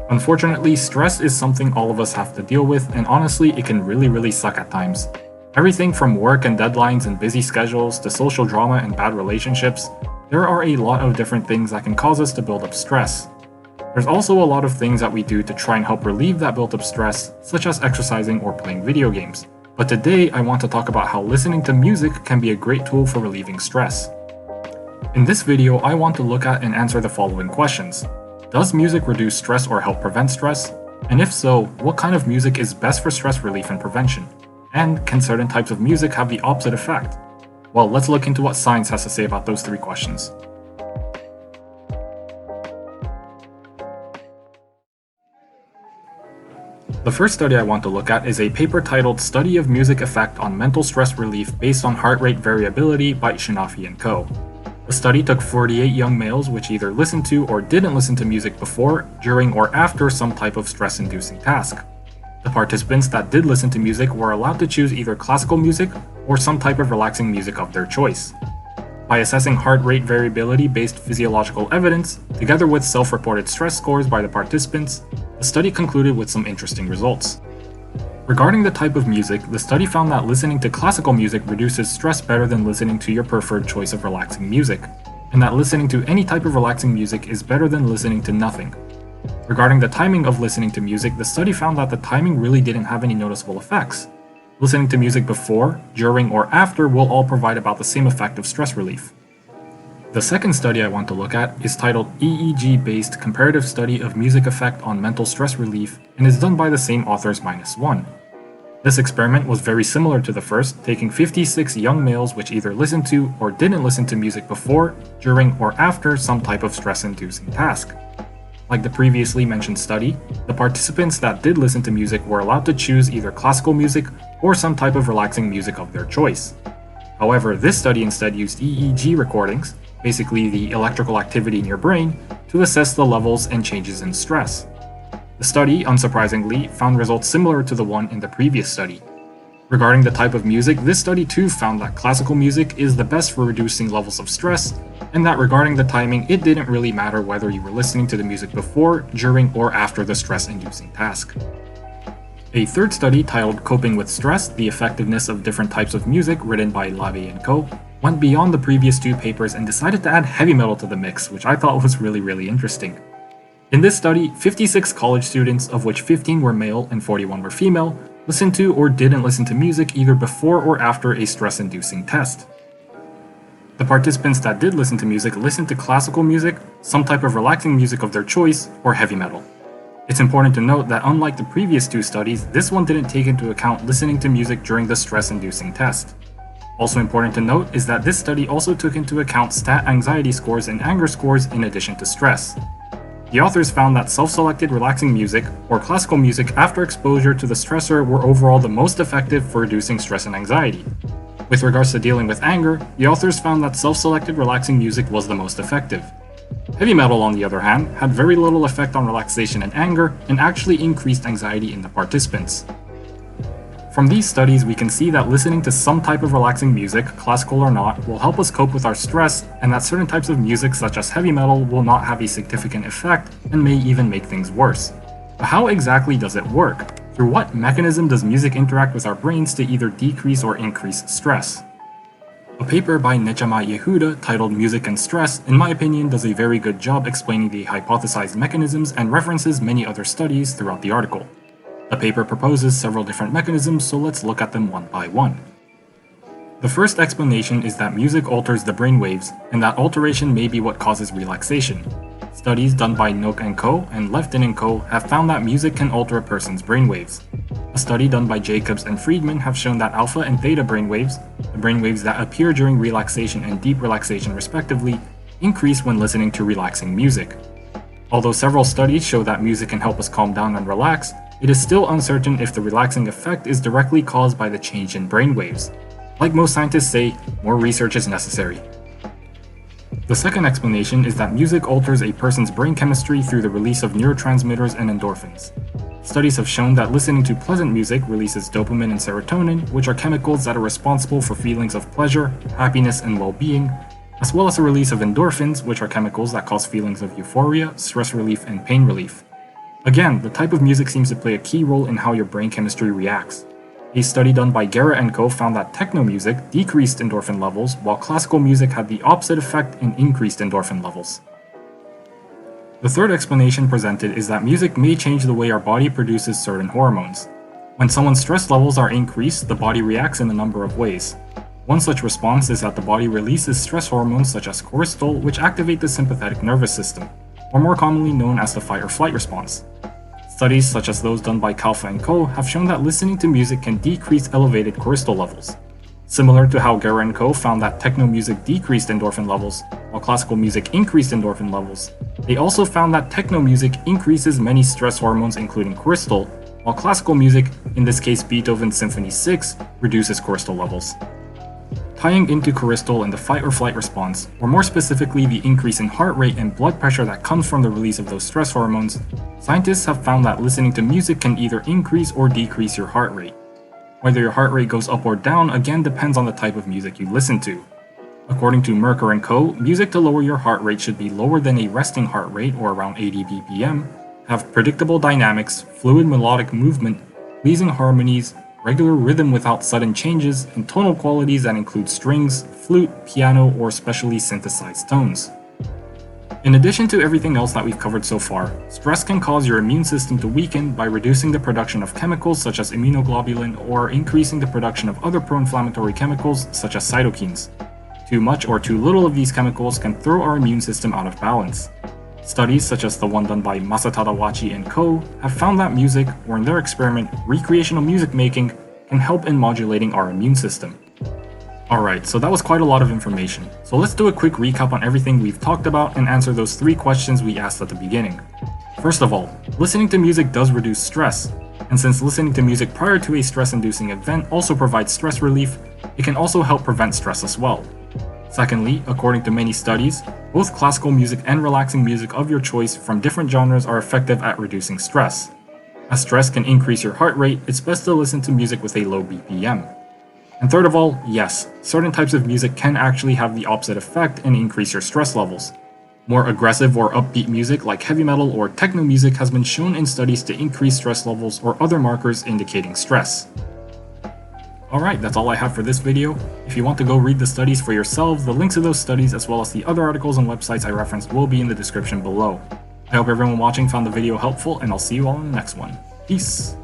Unfortunately, stress is something all of us have to deal with, and honestly, it can really suck at times. Everything from work and deadlines and busy schedules to social drama and bad relationships, there are a lot of different things that can cause us to build up stress. There's also a lot of things that we do to try and help relieve that built up stress, such as exercising or playing video games. But today, I want to talk about how listening to music can be a great tool for relieving stress. In this video, I want to look at and answer the following questions. Does music reduce stress or help prevent stress? And if so, what kind of music is best for stress relief and prevention? And can certain types of music have the opposite effect? Well, let's look into what science has to say about those three questions. The first study I want to look at is a paper titled Study of Music Effect on Mental Stress Relief Based on Heart Rate Variability by Shinafi and Co. The study took 48 young males which either listened to or didn't listen to music before, during, or after some type of stress-inducing task. The participants that did listen to music were allowed to choose either classical music or some type of relaxing music of their choice. By assessing heart rate variability based physiological evidence, together with self-reported stress scores by the participants, the study concluded with some interesting results. Regarding the type of music, the study found that listening to classical music reduces stress better than listening to your preferred choice of relaxing music, and that listening to any type of relaxing music is better than listening to nothing. Regarding the timing of listening to music, the study found that the timing really didn't have any noticeable effects. Listening to music before, during, or after will all provide about the same effect of stress relief. The second study I want to look at is titled EEG-based Comparative Study of Music Effect on Mental Stress Relief and is done by the same authors -1. This experiment was very similar to the first, taking 56 young males which either listened to or didn't listen to music before, during, or after some type of stress-inducing task. Like the previously mentioned study, the participants that did listen to music were allowed to choose either classical music or some type of relaxing music of their choice. However, this study instead used EEG recordings, basically the electrical activity in your brain, to assess the levels and changes in stress. The study, unsurprisingly, found results similar to the one in the previous study. Regarding the type of music, this study too found that classical music is the best for reducing levels of stress, and that regarding the timing, it didn't really matter whether you were listening to the music before, during, or after the stress-inducing task. A third study titled Coping with Stress, the Effectiveness of Different Types of Music, written by Lave and Co., went beyond the previous two papers and decided to add heavy metal to the mix, which I thought was really interesting. In this study, 56 college students, of which 15 were male and 41 were female, listened to or didn't listen to music either before or after a stress-inducing test. The participants that did listen to music listened to classical music, some type of relaxing music of their choice, or heavy metal. It's important to note that unlike the previous two studies, this one didn't take into account listening to music during the stress-inducing test. Also important to note is that this study also took into account stat anxiety scores and anger scores in addition to stress. The authors found that self-selected relaxing music, or classical music after exposure to the stressor, were overall the most effective for reducing stress and anxiety. With regards to dealing with anger, the authors found that self-selected relaxing music was the most effective. Heavy metal, on the other hand, had very little effect on relaxation and anger, and actually increased anxiety in the participants. From these studies, we can see that listening to some type of relaxing music, classical or not, will help us cope with our stress, and that certain types of music such as heavy metal will not have a significant effect and may even make things worse. But how exactly does it work? Through what mechanism does music interact with our brains to either decrease or increase stress? A paper by Nechama Yehuda titled Music and Stress, in my opinion, does a very good job explaining the hypothesized mechanisms and references many other studies throughout the article. The paper proposes several different mechanisms, so let's look at them one by one. The first explanation is that music alters the brainwaves, and that alteration may be what causes relaxation. Studies done by Noak and Co. and Lefton and Co. have found that music can alter a person's brainwaves. A study done by Jacobs and Friedman have shown that alpha and theta brainwaves, the brainwaves that appear during relaxation and deep relaxation respectively, increase when listening to relaxing music. Although several studies show that music can help us calm down and relax, it is still uncertain if the relaxing effect is directly caused by the change in brainwaves. Like most scientists say, more research is necessary. The second explanation is that music alters a person's brain chemistry through the release of neurotransmitters and endorphins. Studies have shown that listening to pleasant music releases dopamine and serotonin, which are chemicals that are responsible for feelings of pleasure, happiness, and well-being, as well as the release of endorphins, which are chemicals that cause feelings of euphoria, stress relief, and pain relief. Again, the type of music seems to play a key role in how your brain chemistry reacts. A study done by Garrett and co. found that techno music decreased endorphin levels, while classical music had the opposite effect and increased endorphin levels. The third explanation presented is that music may change the way our body produces certain hormones. When someone's stress levels are increased, the body reacts in a number of ways. One such response is that the body releases stress hormones such as cortisol, which activate the sympathetic nervous system, or more commonly known as the fight or flight response. Studies such as those done by Kalfa and co. have shown that listening to music can decrease elevated cortisol levels. Similar to how Garrett and co. found that techno music decreased endorphin levels, while classical music increased endorphin levels, they also found that techno music increases many stress hormones including cortisol, while classical music, in this case Beethoven's Symphony 6, reduces cortisol levels. Tying into cortisol and the fight or flight response, or more specifically the increase in heart rate and blood pressure that comes from the release of those stress hormones, scientists have found that listening to music can either increase or decrease your heart rate. Whether your heart rate goes up or down again depends on the type of music you listen to. According to Merker and co., music to lower your heart rate should be lower than a resting heart rate or around 80 BPM, have predictable dynamics, fluid melodic movement, pleasing harmonies, regular rhythm without sudden changes, and tonal qualities that include strings, flute, piano, or specially synthesized tones. In addition to everything else that we've covered so far, stress can cause your immune system to weaken by reducing the production of chemicals such as immunoglobulin or increasing the production of other pro-inflammatory chemicals such as cytokines. Too much or too little of these chemicals can throw our immune system out of balance. Studies such as the one done by Masatada Wachi and co. have found that music, or in their experiment, recreational music making, can help in modulating our immune system. Alright, so that was quite a lot of information. So let's do a quick recap on everything we've talked about and answer those 3 questions we asked at the beginning. First of all, listening to music does reduce stress, and since listening to music prior to a stress-inducing event also provides stress relief, it can also help prevent stress as well. Secondly, according to many studies, both classical music and relaxing music of your choice from different genres are effective at reducing stress. As stress can increase your heart rate, it's best to listen to music with a low BPM. And third of all, yes, certain types of music can actually have the opposite effect and increase your stress levels. More aggressive or upbeat music like heavy metal or techno music has been shown in studies to increase stress levels or other markers indicating stress. Alright, that's all I have for this video. If you want to go read the studies for yourselves, the links to those studies as well as the other articles and websites I referenced will be in the description below. I hope everyone watching found the video helpful, and I'll see you all in the next one. Peace!